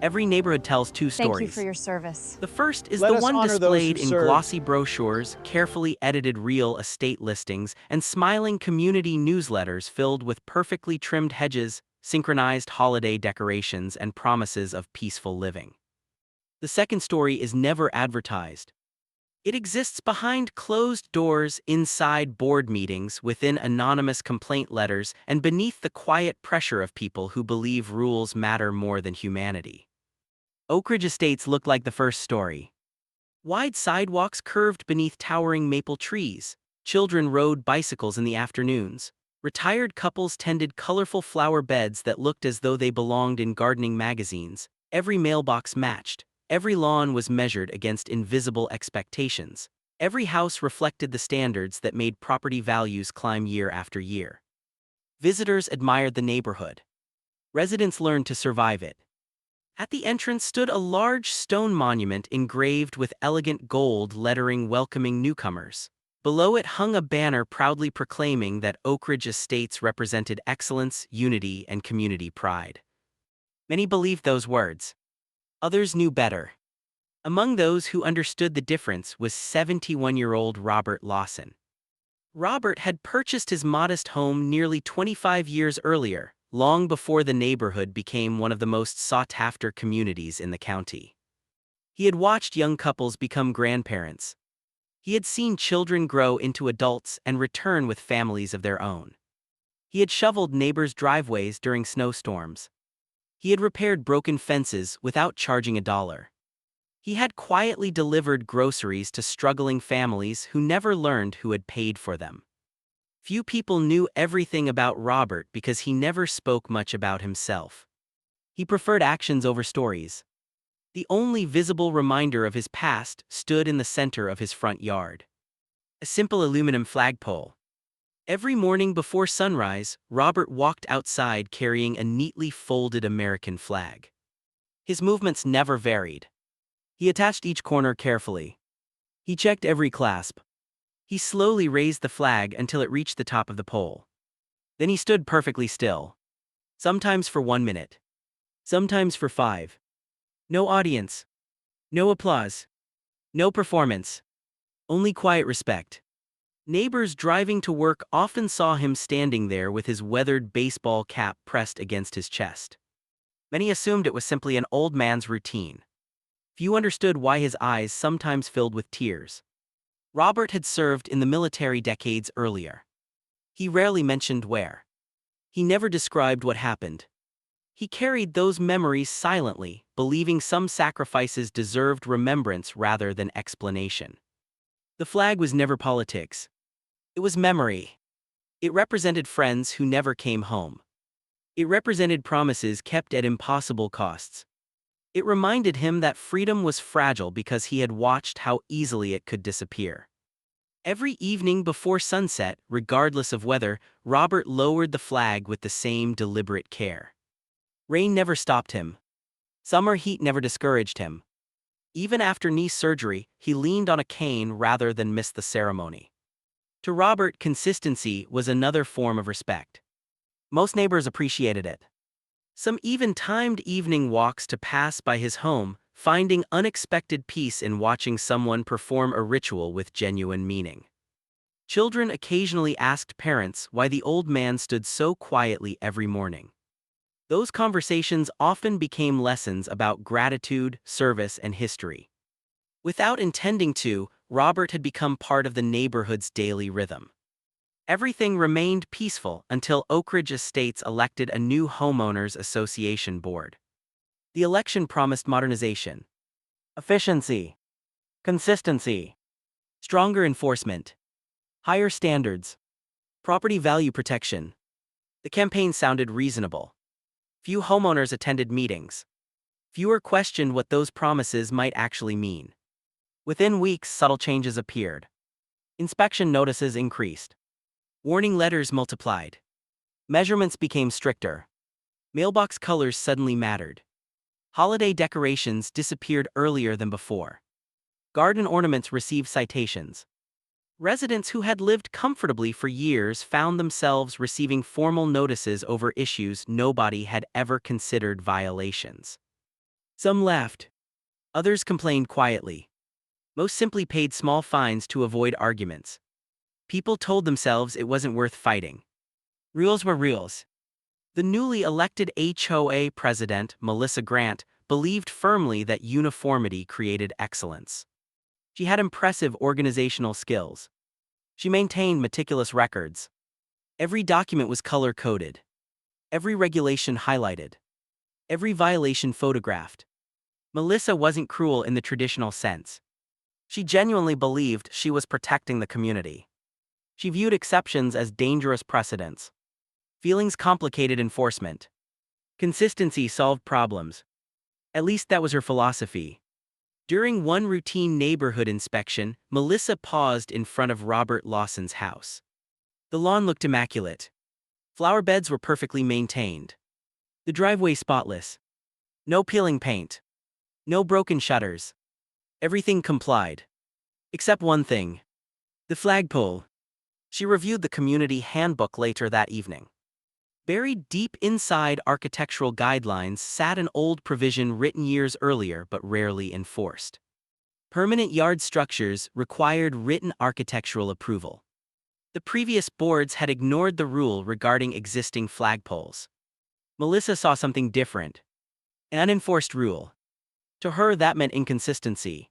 Every neighborhood tells two Thank you for stories. your service. The first is Let the us one honor those who displayed in serve. glossy brochures, carefully edited real estate listings, and smiling community newsletters filled with perfectly trimmed hedges, synchronized holiday decorations, and promises of peaceful living. The second story is never advertised. It exists behind closed doors, inside board meetings, within anonymous complaint letters, and beneath the quiet pressure of people who believe rules matter more than humanity. Oak Ridge Estates look like the first story. Wide sidewalks curved beneath towering maple trees. Children rode bicycles in the afternoons. Retired couples tended colorful flower beds that looked as though they belonged in gardening magazines. Every mailbox matched. Every lawn was measured against invisible expectations. Every house reflected the standards that made property values climb year after year. Visitors admired the neighborhood. Residents learned to survive it. At the entrance stood a large stone monument engraved with elegant gold lettering welcoming newcomers. Below it hung a banner proudly proclaiming that Oak Ridge Estates represented excellence, unity, and community pride. Many believed those words. Others knew better. Among those who understood the difference was 71-year-old Robert Lawson. Robert had purchased his modest home nearly 25 years earlier, long before the neighborhood became one of the most sought-after communities in the county. He had watched young couples become grandparents. He had seen children grow into adults and return with families of their own. He had shoveled neighbors' driveways during snowstorms. He had repaired broken fences without charging a dollar. He had quietly delivered groceries to struggling families who never learned who had paid for them. Few people knew everything about Robert because he never spoke much about himself. He preferred actions over stories. The only visible reminder of his past stood in the center of his front yard. A simple aluminum flagpole. Every morning before sunrise, Robert walked outside carrying a neatly folded American flag. His movements never varied. He attached each corner carefully. He checked every clasp. He slowly raised the flag until it reached the top of the pole. Then he stood perfectly still. Sometimes for 1 minute. Sometimes for 5. No audience. No applause. No performance. Only quiet respect. Neighbors driving to work often saw him standing there with his weathered baseball cap pressed against his chest. Many assumed it was simply an old man's routine. Few understood why his eyes sometimes filled with tears. Robert had served in the military decades earlier. He rarely mentioned where. He never described what happened. He carried those memories silently, believing some sacrifices deserved remembrance rather than explanation. The flag was never politics. It was memory. It represented friends who never came home. It represented promises kept at impossible costs. It reminded him that freedom was fragile because he had watched how easily it could disappear. Every evening before sunset, regardless of weather, Robert lowered the flag with the same deliberate care. Rain never stopped him. Summer heat never discouraged him. Even after knee surgery, he leaned on a cane rather than miss the ceremony. To Robert, consistency was another form of respect. Most neighbors appreciated it. Some even timed evening walks to pass by his home, finding unexpected peace in watching someone perform a ritual with genuine meaning. Children occasionally asked parents why the old man stood so quietly every morning. Those conversations often became lessons about gratitude, service, and history. Without intending to, Robert had become part of the neighborhood's daily rhythm. Everything remained peaceful until Oak Ridge Estates elected a new homeowners association board. The election promised modernization, efficiency, consistency, stronger enforcement, higher standards, property value protection. The campaign sounded reasonable. Few homeowners attended meetings. Fewer questioned what those promises might actually mean. Within weeks, subtle changes appeared. Inspection notices increased. Warning letters multiplied. Measurements became stricter. Mailbox colors suddenly mattered. Holiday decorations disappeared earlier than before. Garden ornaments received citations. Residents who had lived comfortably for years found themselves receiving formal notices over issues nobody had ever considered violations. Some laughed. Others complained quietly. Most simply paid small fines to avoid arguments. People told themselves it wasn't worth fighting. Rules were rules. The newly elected HOA president, Melissa Grant, believed firmly that uniformity created excellence. She had impressive organizational skills. She maintained meticulous records. Every document was color-coded. Every regulation highlighted. Every violation photographed. Melissa wasn't cruel in the traditional sense. She genuinely believed she was protecting the community. She viewed exceptions as dangerous precedents. Feelings complicated enforcement. Consistency solved problems. At least that was her philosophy. During one routine neighborhood inspection, Melissa paused in front of Robert Lawson's house. The lawn looked immaculate. Flower beds were perfectly maintained. The driveway spotless. No peeling paint. No broken shutters. Everything complied. Except one thing. The flagpole. She reviewed the community handbook later that evening. Buried deep inside architectural guidelines sat an old provision written years earlier but rarely enforced. Permanent yard structures required written architectural approval. The previous boards had ignored the rule regarding existing flagpoles. Melissa saw something different. An unenforced rule. To her, that meant inconsistency.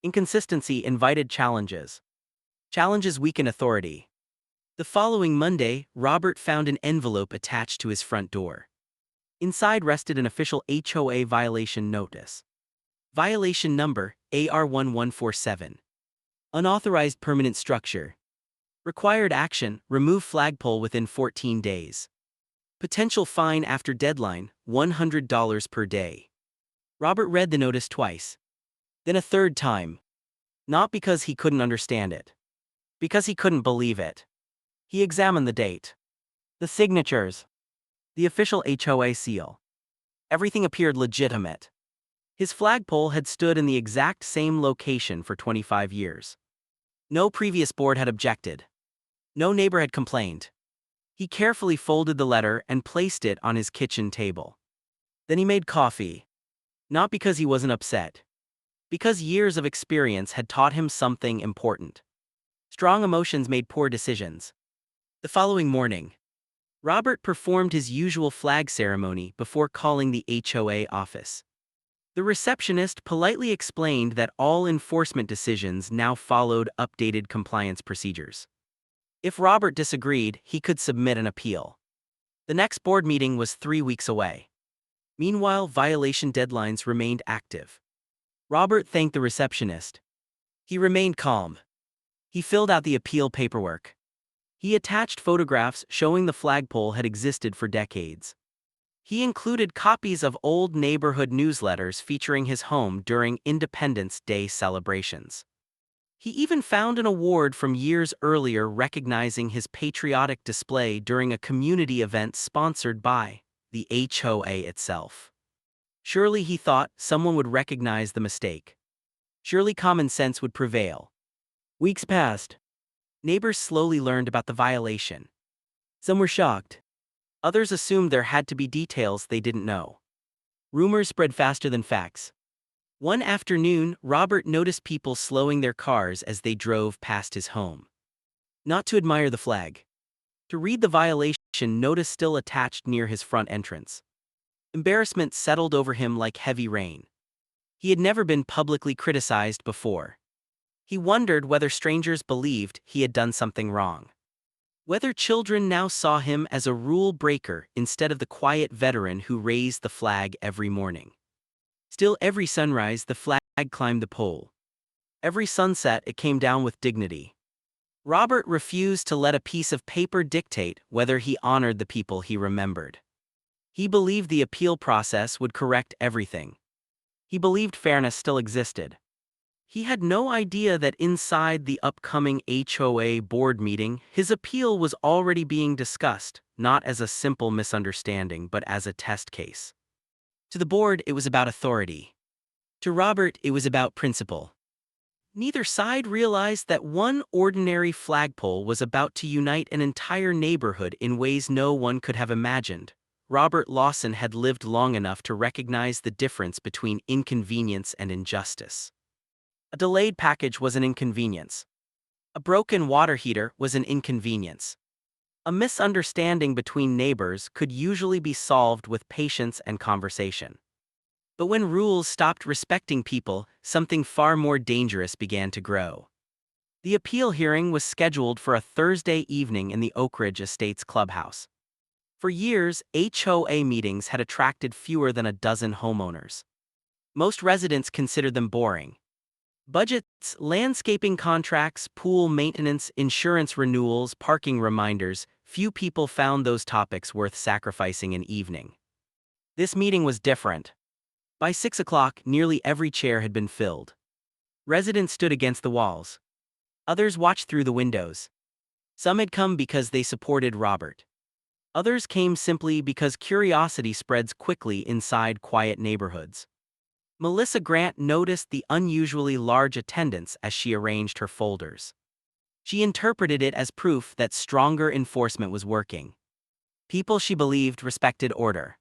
Inconsistency invited challenges. Challenges weaken authority. The following Monday, Robert found an envelope attached to his front door. Inside rested an official HOA violation notice. Violation number, AR1147. Unauthorized permanent structure. Required action, remove flagpole within 14 days. Potential fine after deadline, $100 per day. Robert read the notice twice. Then a third time. Not because he couldn't understand it. Because he couldn't believe it. He examined the date. The signatures. The official HOA seal. Everything appeared legitimate. His flagpole had stood in the exact same location for 25 years. No previous board had objected. No neighbor had complained. He carefully folded the letter and placed it on his kitchen table. Then he made coffee. Not because he wasn't upset. Because years of experience had taught him something important. Strong emotions made poor decisions. The following morning, Robert performed his usual flag ceremony before calling the HOA office. The receptionist politely explained that all enforcement decisions now followed updated compliance procedures. If Robert disagreed, he could submit an appeal. The next board meeting was 3 weeks away. Meanwhile, violation deadlines remained active. Robert thanked the receptionist. He remained calm. He filled out the appeal paperwork. He attached photographs showing the flagpole had existed for decades. He included copies of old neighborhood newsletters featuring his home during Independence Day celebrations. He even found an award from years earlier recognizing his patriotic display during a community event sponsored by the HOA itself. Surely, he thought, someone would recognize the mistake. Surely common sense would prevail. Weeks passed. Neighbors slowly learned about the violation. Some were shocked. Others assumed there had to be details they didn't know. Rumors spread faster than facts. One afternoon, Robert noticed people slowing their cars as they drove past his home. Not to admire the flag. To read the violation notice still attached near his front entrance. Embarrassment settled over him like heavy rain. He had never been publicly criticized before. He wondered whether strangers believed he had done something wrong. Whether children now saw him as a rule breaker instead of the quiet veteran who raised the flag every morning. Still, every sunrise the flag climbed the pole. Every sunset it came down with dignity. Robert refused to let a piece of paper dictate whether he honored the people he remembered. He believed the appeal process would correct everything. He believed fairness still existed. He had no idea that inside the upcoming HOA board meeting, his appeal was already being discussed, not as a simple misunderstanding but as a test case. To the board, it was about authority. To Robert, it was about principle. Neither side realized that one ordinary flagpole was about to unite an entire neighborhood in ways no one could have imagined. Robert Lawson had lived long enough to recognize the difference between inconvenience and injustice. A delayed package was an inconvenience. A broken water heater was an inconvenience. A misunderstanding between neighbors could usually be solved with patience and conversation. But when rules stopped respecting people, something far more dangerous began to grow. The appeal hearing was scheduled for a Thursday evening in the Oak Ridge Estates clubhouse. For years, HOA meetings had attracted fewer than a dozen homeowners. Most residents considered them boring. Budgets, landscaping contracts, pool maintenance, insurance renewals, parking reminders, few people found those topics worth sacrificing an evening. This meeting was different. By 6 o'clock, nearly every chair had been filled. Residents stood against the walls. Others watched through the windows. Some had come because they supported Robert. Others came simply because curiosity spreads quickly inside quiet neighborhoods. Melissa Grant noticed the unusually large attendance as she arranged her folders. She interpreted it as proof that stronger enforcement was working. People she believed respected order.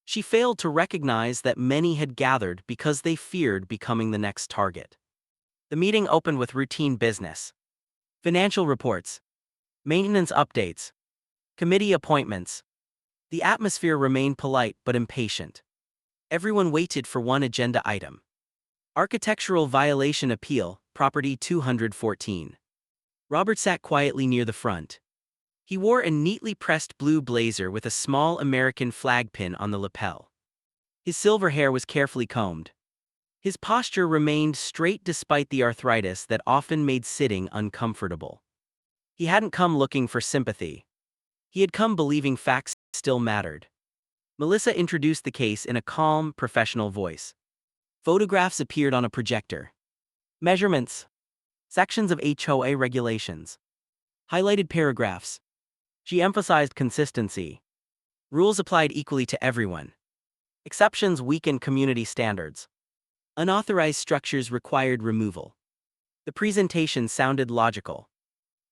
She failed to recognize that many had gathered because they feared becoming the next target. The meeting opened with routine business. Financial reports, maintenance updates, committee appointments. The atmosphere remained polite but impatient. Everyone waited for one agenda item. Architectural violation appeal, property 214. Robert sat quietly near the front. He wore a neatly pressed blue blazer with a small American flag pin on the lapel. His silver hair was carefully combed. His posture remained straight despite the arthritis that often made sitting uncomfortable. He hadn't come looking for sympathy. He had come believing facts still mattered. Melissa introduced the case in a calm, professional voice. Photographs appeared on a projector. Measurements. Sections of HOA regulations. Highlighted paragraphs. She emphasized consistency. Rules applied equally to everyone. Exceptions weakened community standards. Unauthorized structures required removal. The presentation sounded logical.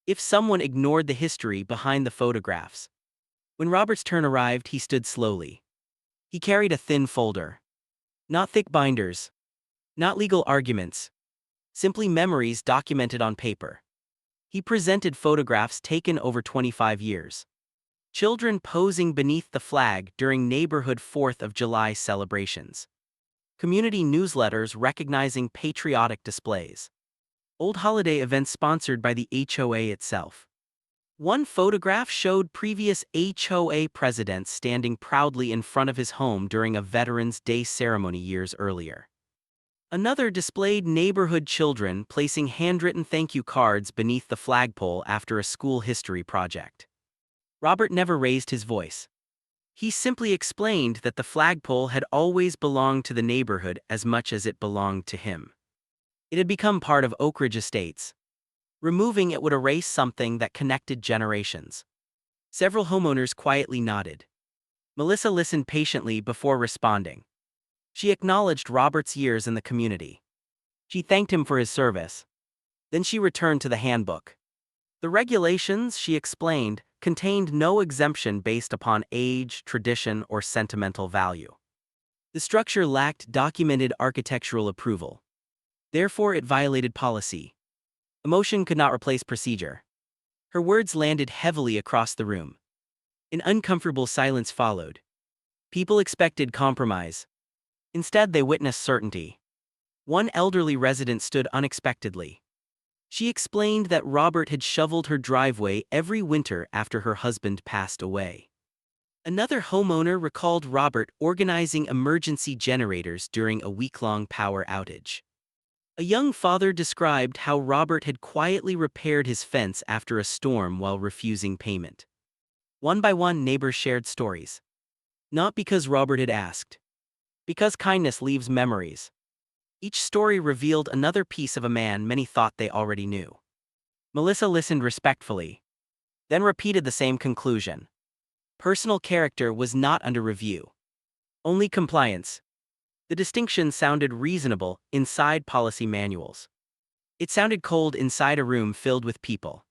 If someone ignored the history behind the photographs. When Robert's turn arrived, he stood slowly. He carried a thin folder. Not thick binders. Not legal arguments. Simply memories documented on paper. He presented photographs taken over 25 years. Children posing beneath the flag during neighborhood 4th of July celebrations. Community newsletters recognizing patriotic displays. Old holiday events sponsored by the HOA itself. One photograph showed previous HOA presidents standing proudly in front of his home during a Veterans Day ceremony years earlier. Another displayed neighborhood children placing handwritten thank you cards beneath the flagpole after a school history project. Robert never raised his voice. He simply explained that the flagpole had always belonged to the neighborhood as much as it belonged to him. It had become part of Oak Ridge Estates. Removing it would erase something that connected generations. Several homeowners quietly nodded. Melissa listened patiently before responding. She acknowledged Robert's years in the community. She thanked him for his service. Then she returned to the handbook. The regulations, she explained, contained no exemption based upon age, tradition, or sentimental value. The structure lacked documented architectural approval. Therefore, it violated policy. Emotion could not replace procedure. Her words landed heavily across the room. An uncomfortable silence followed. People expected compromise. Instead, they witnessed certainty. One elderly resident stood unexpectedly. She explained that Robert had shoveled her driveway every winter after her husband passed away. Another homeowner recalled Robert organizing emergency generators during a week-long power outage. A young father described how Robert had quietly repaired his fence after a storm while refusing payment. One by one, neighbors shared stories. Not because Robert had asked. Because kindness leaves memories. Each story revealed another piece of a man many thought they already knew. Melissa listened respectfully, then repeated the same conclusion. Personal character was not under review. Only compliance. The distinction sounded reasonable inside policy manuals. It sounded cold inside a room filled with people.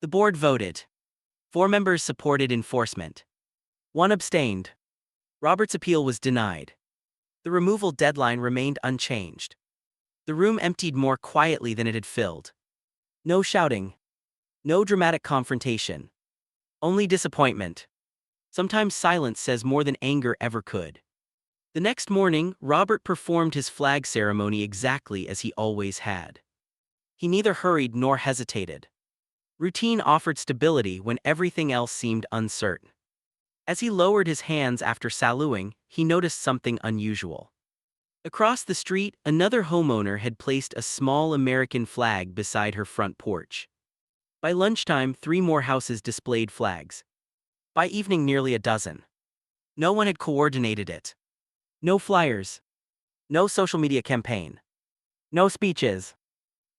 The board voted. 4 members supported enforcement. 1 abstained. Robert's appeal was denied. The removal deadline remained unchanged. The room emptied more quietly than it had filled. No shouting. No dramatic confrontation. Only disappointment. Sometimes silence says more than anger ever could. The next morning, Robert performed his flag ceremony exactly as he always had. He neither hurried nor hesitated. Routine offered stability when everything else seemed uncertain. As he lowered his hands after saluting, he noticed something unusual. Across the street, another homeowner had placed a small American flag beside her front porch. By lunchtime, 3 more houses displayed flags. By evening, nearly a dozen. No one had coordinated it. No flyers. No social media campaign. No speeches.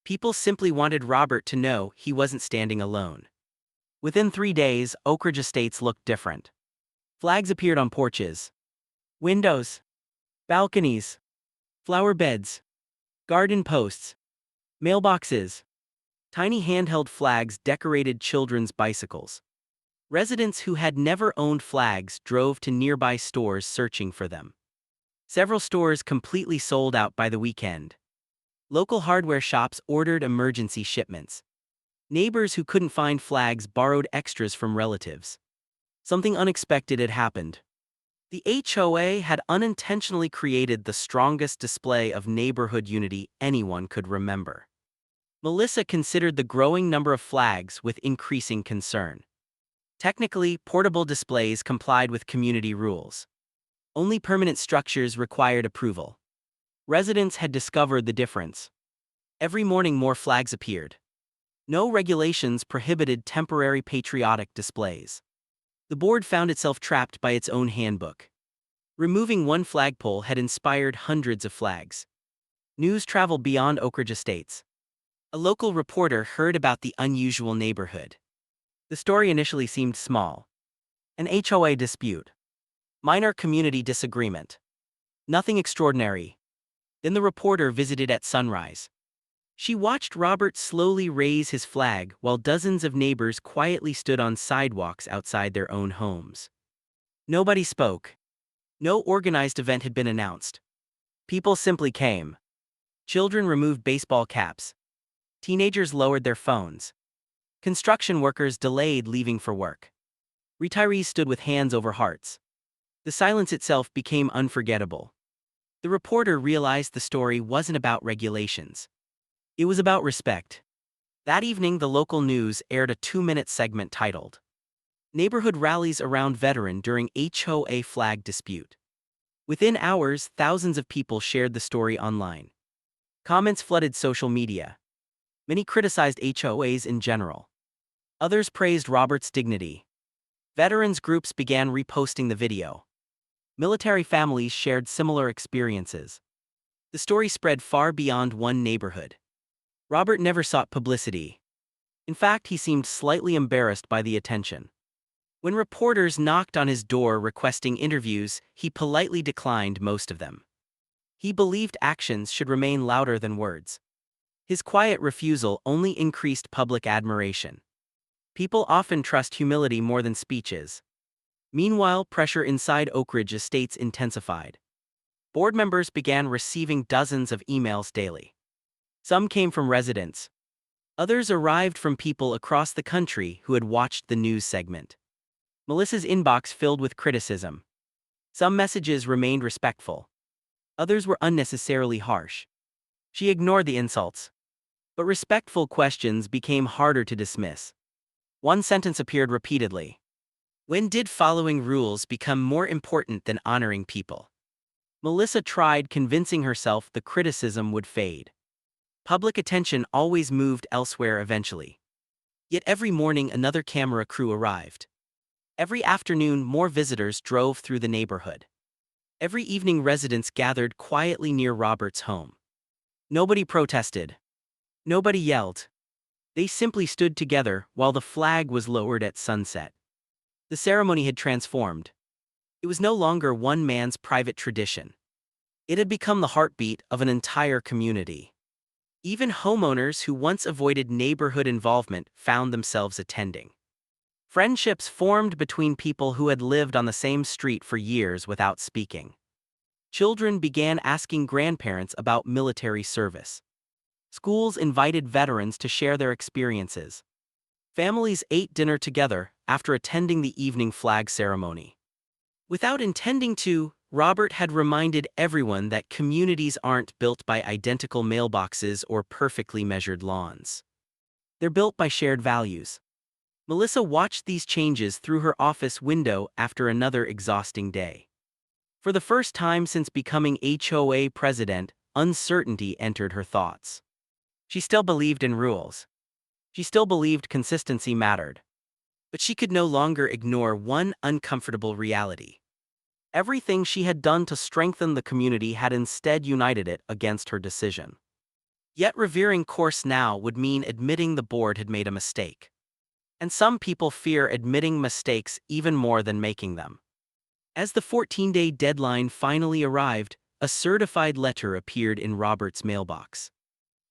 People simply wanted Robert to know he wasn't standing alone. Within 3 days, Oak Ridge estates looked different. Flags appeared on porches, windows, balconies, flower beds, garden posts, mailboxes. Tiny handheld flags decorated children's bicycles. Residents who had never owned flags drove to nearby stores searching for them. Several stores completely sold out by the weekend. Local hardware shops ordered emergency shipments. Neighbors who couldn't find flags borrowed extras from relatives. Something unexpected had happened. The HOA had unintentionally created the strongest display of neighborhood unity anyone could remember. Melissa considered the growing number of flags with increasing concern. Technically, portable displays complied with community rules. Only permanent structures required approval. Residents had discovered the difference. Every morning more flags appeared. No regulations prohibited temporary patriotic displays. The board found itself trapped by its own handbook. Removing one flagpole had inspired hundreds of flags. News traveled beyond Oak Ridge estates. A local reporter heard about the unusual neighborhood. The story initially seemed small. An HOA dispute. Minor community disagreement. Nothing extraordinary. Then the reporter visited at sunrise. She watched Robert slowly raise his flag while dozens of neighbors quietly stood on sidewalks outside their own homes. Nobody spoke. No organized event had been announced. People simply came. Children removed baseball caps. Teenagers lowered their phones. Construction workers delayed leaving for work. Retirees stood with hands over hearts. The silence itself became unforgettable. The reporter realized the story wasn't about regulations. It was about respect. That evening, the local news aired a 2-minute segment titled, "Neighborhood Rallies Around Veteran During HOA Flag Dispute." Within hours, thousands of people shared the story online. Comments flooded social media. Many criticized HOAs in general. Others praised Robert's dignity. Veterans groups began reposting the video. Military families shared similar experiences. The story spread far beyond one neighborhood. Robert never sought publicity. In fact, he seemed slightly embarrassed by the attention. When reporters knocked on his door requesting interviews, he politely declined most of them. He believed actions should remain louder than words. His quiet refusal only increased public admiration. People often trust humility more than speeches. Meanwhile, pressure inside Oak Ridge estates intensified. Board members began receiving dozens of emails daily. Some came from residents. Others arrived from people across the country who had watched the news segment. Melissa's inbox filled with criticism. Some messages remained respectful. Others were unnecessarily harsh. She ignored the insults. But respectful questions became harder to dismiss. One sentence appeared repeatedly. When did following rules become more important than honoring people? Melissa tried convincing herself the criticism would fade. Public attention always moved elsewhere eventually. Yet every morning another camera crew arrived. Every afternoon more visitors drove through the neighborhood. Every evening residents gathered quietly near Robert's home. Nobody protested. Nobody yelled. They simply stood together while the flag was lowered at sunset. The ceremony had transformed. It was no longer one man's private tradition. It had become the heartbeat of an entire community. Even homeowners who once avoided neighborhood involvement found themselves attending. Friendships formed between people who had lived on the same street for years without speaking. Children began asking grandparents about military service. Schools invited veterans to share their experiences. Families ate dinner together after attending the evening flag ceremony. Without intending to, Robert had reminded everyone that communities aren't built by identical mailboxes or perfectly measured lawns. They're built by shared values. Melissa watched these changes through her office window after another exhausting day. For the first time since becoming HOA president, uncertainty entered her thoughts. She still believed in rules. She still believed consistency mattered. But she could no longer ignore one uncomfortable reality. Everything she had done to strengthen the community had instead united it against her decision. Yet revering course now would mean admitting the board had made a mistake. And some people fear admitting mistakes even more than making them. As the 14-day deadline finally arrived, a certified letter appeared in Robert's mailbox.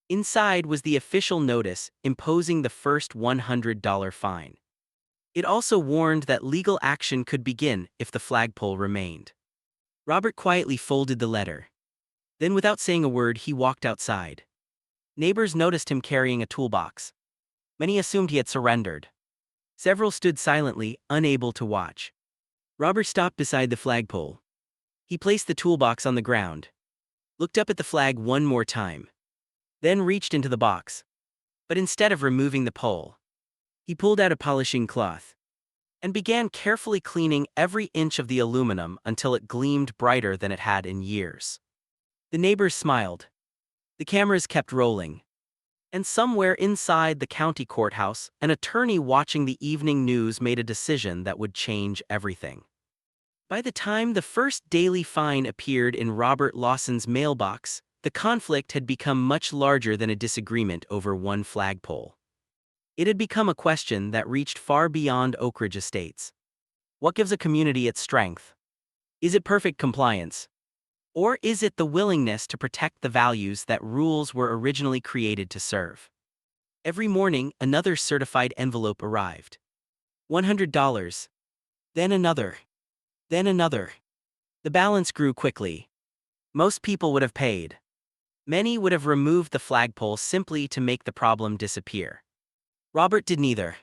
Inside was the official notice imposing the first $100 fine. It also warned that legal action could begin if the flagpole remained. Robert quietly folded the letter. Then, without saying a word, he walked outside. Neighbors noticed him carrying a toolbox. Many assumed he had surrendered. Several stood silently, unable to watch. Robert stopped beside the flagpole. He placed the toolbox on the ground, looked up at the flag one more time, then reached into the box. But instead of removing the pole, he pulled out a polishing cloth and began carefully cleaning every inch of the aluminum until it gleamed brighter than it had in years. The neighbors smiled. The cameras kept rolling. And somewhere inside the county courthouse, an attorney watching the evening news made a decision that would change everything. By the time the first daily fine appeared in Robert Lawson's mailbox, the conflict had become much larger than a disagreement over one flagpole. It had become a question that reached far beyond Oak Ridge Estates. What gives a community its strength? Is it perfect compliance? Or is it the willingness to protect the values that rules were originally created to serve? Every morning, another certified envelope arrived. $100. Then another. Then another. The balance grew quickly. Most people would have paid. Many would have removed the flagpole simply to make the problem disappear. Robert did neither.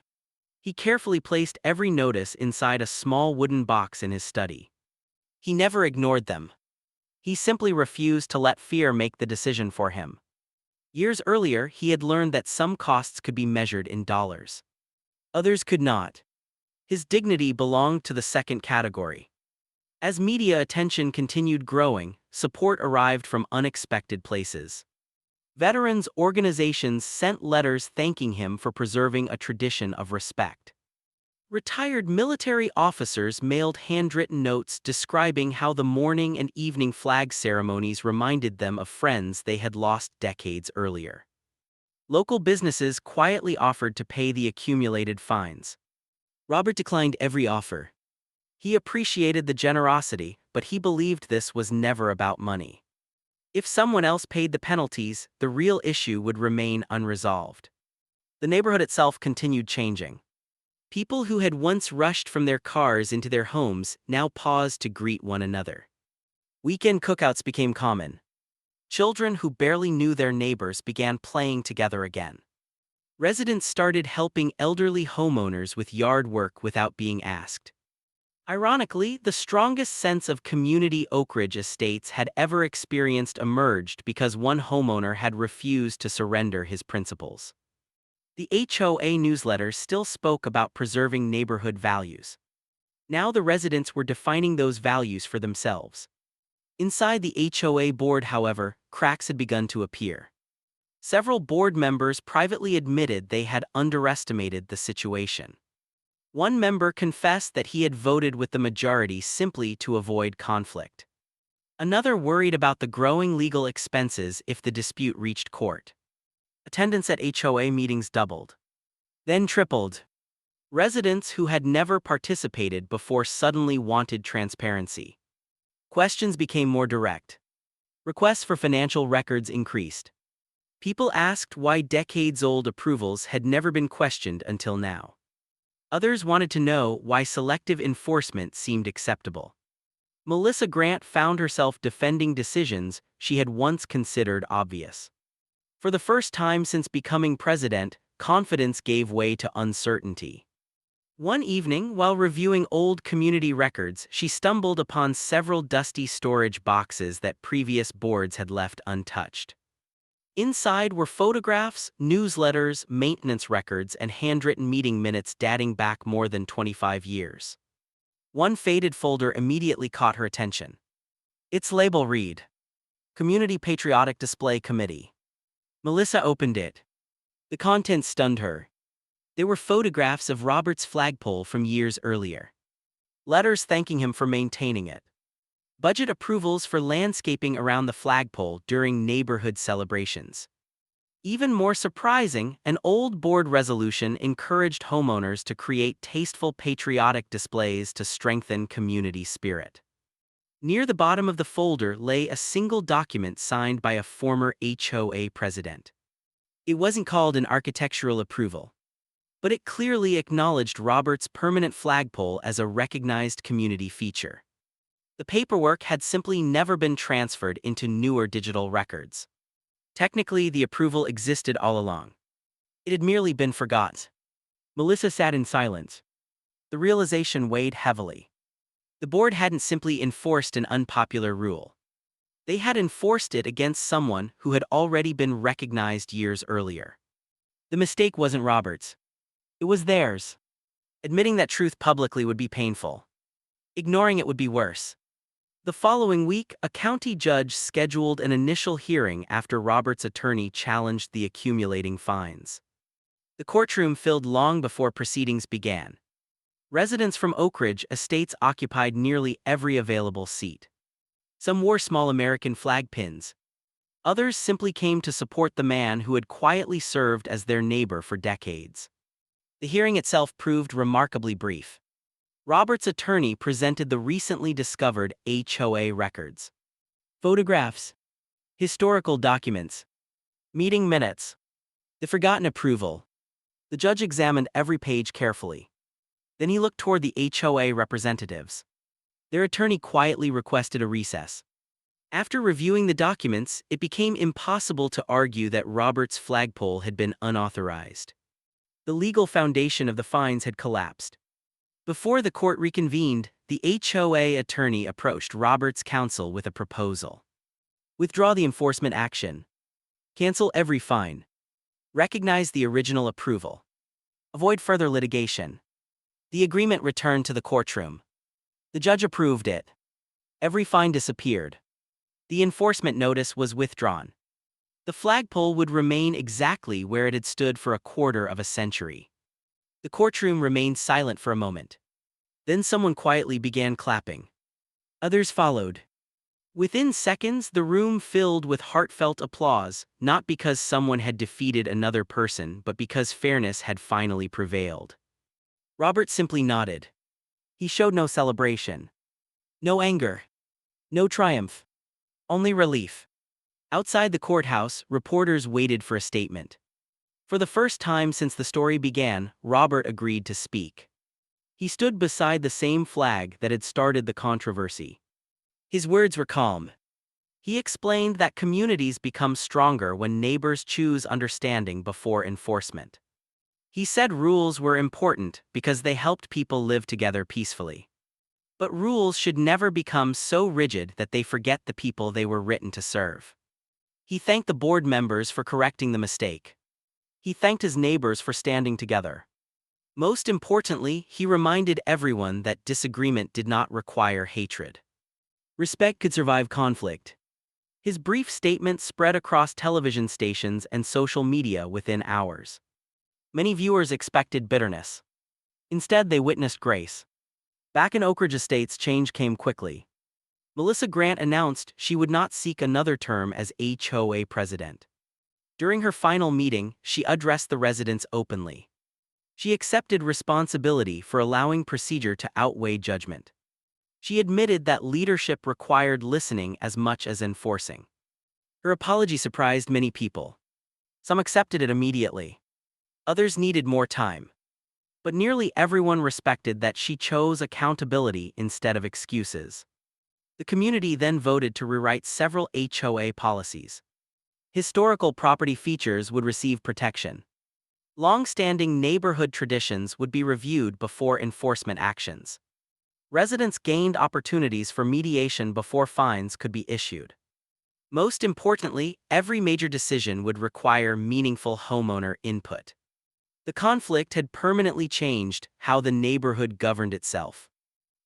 He carefully placed every notice inside a small wooden box in his study. He never ignored them. He simply refused to let fear make the decision for him. Years earlier, he had learned that some costs could be measured in dollars. Others could not. His dignity belonged to the second category. As media attention continued growing, support arrived from unexpected places. Veterans organizations sent letters thanking him for preserving a tradition of respect. Retired military officers mailed handwritten notes describing how the morning and evening flag ceremonies reminded them of friends they had lost decades earlier. Local businesses quietly offered to pay the accumulated fines. Robert declined every offer. He appreciated the generosity, but he believed this was never about money. If someone else paid the penalties, the real issue would remain unresolved. The neighborhood itself continued changing. People who had once rushed from their cars into their homes now paused to greet one another. Weekend cookouts became common. Children who barely knew their neighbors began playing together again. Residents started helping elderly homeowners with yard work without being asked. Ironically, the strongest sense of community Oak Ridge Estates had ever experienced emerged because one homeowner had refused to surrender his principles. The HOA newsletter still spoke about preserving neighborhood values. Now the residents were defining those values for themselves. Inside the HOA board, however, cracks had begun to appear. Several board members privately admitted they had underestimated the situation. One member confessed that he had voted with the majority simply to avoid conflict. Another worried about the growing legal expenses if the dispute reached court. Attendance at HOA meetings doubled, then tripled. Residents who had never participated before suddenly wanted transparency. Questions became more direct. Requests for financial records increased. People asked why decades-old approvals had never been questioned until now. Others wanted to know why selective enforcement seemed acceptable. Melissa Grant found herself defending decisions she had once considered obvious. For the first time since becoming president, confidence gave way to uncertainty. One evening, while reviewing old community records, she stumbled upon several dusty storage boxes that previous boards had left untouched. Inside were photographs, newsletters, maintenance records, and handwritten meeting minutes dating back more than 25 years. One faded folder immediately caught her attention. Its label read, Community Patriotic Display Committee. Melissa opened it. The contents stunned her. They were photographs of Robert's flagpole from years earlier. Letters thanking him for maintaining it. Budget approvals for landscaping around the flagpole during neighborhood celebrations. Even more surprising, an old board resolution encouraged homeowners to create tasteful patriotic displays to strengthen community spirit. Near the bottom of the folder lay a single document signed by a former HOA president. It wasn't called an architectural approval, but it clearly acknowledged Robert's permanent flagpole as a recognized community feature. The paperwork had simply never been transferred into newer digital records. Technically, the approval existed all along. It had merely been forgotten. Melissa sat in silence. The realization weighed heavily. The board hadn't simply enforced an unpopular rule. They had enforced it against someone who had already been recognized years earlier. The mistake wasn't Robert's. It was theirs. Admitting that truth publicly would be painful. Ignoring it would be worse. The following week, a county judge scheduled an initial hearing after Robert's attorney challenged the accumulating fines. The courtroom filled long before proceedings began. Residents from Oak Ridge estates occupied nearly every available seat. Some wore small American flag pins. Others simply came to support the man who had quietly served as their neighbor for decades. The hearing itself proved remarkably brief. Robert's attorney presented the recently discovered HOA records. Photographs, historical documents, meeting minutes, the forgotten approval. The judge examined every page carefully. Then he looked toward the HOA representatives. Their attorney quietly requested a recess. After reviewing the documents, it became impossible to argue that Robert's flagpole had been unauthorized. The legal foundation of the fines had collapsed. Before the court reconvened, the HOA attorney approached Robert's counsel with a proposal. Withdraw the enforcement action. Cancel every fine. Recognize the original approval. Avoid further litigation. The agreement returned to the courtroom. The judge approved it. Every fine disappeared. The enforcement notice was withdrawn. The flagpole would remain exactly where it had stood for a quarter of a century. The courtroom remained silent for a moment. Then someone quietly began clapping. Others followed. Within seconds, the room filled with heartfelt applause, not because someone had defeated another person, but because fairness had finally prevailed. Robert simply nodded. He showed no celebration. No anger. No triumph. Only relief. Outside the courthouse, reporters waited for a statement. For the first time since the story began, Robert agreed to speak. He stood beside the same flag that had started the controversy. His words were calm. He explained that communities become stronger when neighbors choose understanding before enforcement. He said rules were important because they helped people live together peacefully. But rules should never become so rigid that they forget the people they were written to serve. He thanked the board members for correcting the mistake. He thanked his neighbors for standing together. Most importantly, he reminded everyone that disagreement did not require hatred. Respect could survive conflict. His brief statement spread across television stations and social media within hours. Many viewers expected bitterness. Instead, they witnessed grace. Back in Oak Ridge Estates, change came quickly. Melissa Grant announced she would not seek another term as HOA president. During her final meeting, she addressed the residents openly. She accepted responsibility for allowing procedure to outweigh judgment. She admitted that leadership required listening as much as enforcing. Her apology surprised many people. Some accepted it immediately. Others needed more time. but nearly everyone respected that she chose accountability instead of excuses. The community then voted to rewrite several HOA policies. Historical property features would receive protection. Long-standing neighborhood traditions would be reviewed before enforcement actions. Residents gained opportunities for mediation before fines could be issued. Most importantly, every major decision would require meaningful homeowner input. The conflict had permanently changed how the neighborhood governed itself.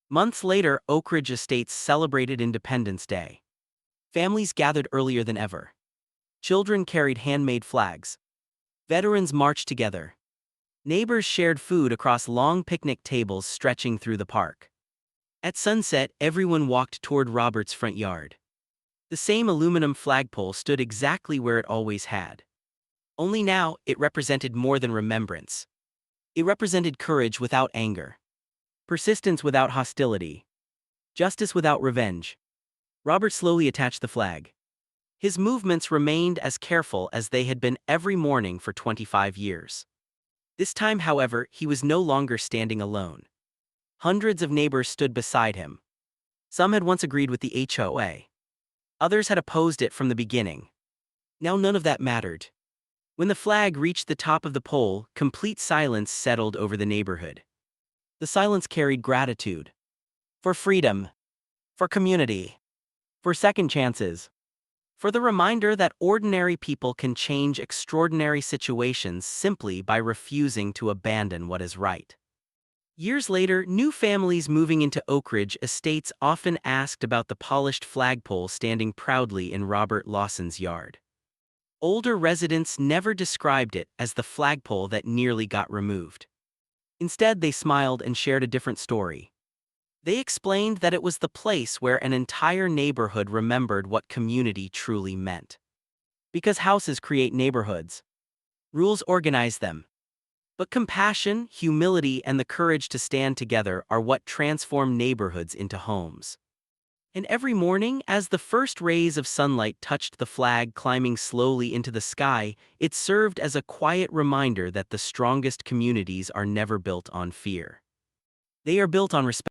Months later, Oak Ridge Estates celebrated Independence Day. Families gathered earlier than ever. Children carried handmade flags. Veterans marched together. Neighbors shared food across long picnic tables stretching through the park. At sunset, everyone walked toward Robert's front yard. The same aluminum flagpole stood exactly where it always had. Only now, it represented more than remembrance. It represented courage without anger, persistence without hostility, justice without revenge. Robert slowly attached the flag. His movements remained as careful as they had been every morning for 25 years. This time, however, he was no longer standing alone. Hundreds of neighbors stood beside him. Some had once agreed with the HOA. Others had opposed it from the beginning. Now none of that mattered. When the flag reached the top of the pole, complete silence settled over the neighborhood. The silence carried gratitude. For freedom. For community. For second chances. For the reminder that ordinary people can change extraordinary situations simply by refusing to abandon what is right. Years later, new families moving into Oak Ridge Estates often asked about the polished flagpole standing proudly in Robert Lawson's yard. Older residents never described it as the flagpole that nearly got removed. Instead, they smiled and shared a different story. They explained that it was the place where an entire neighborhood remembered what community truly meant. Because houses create neighborhoods. Rules organize them. But compassion, humility, and the courage to stand together are what transform neighborhoods into homes. And every morning, as the first rays of sunlight touched the flag climbing slowly into the sky, it served as a quiet reminder that the strongest communities are never built on fear. They are built on respect.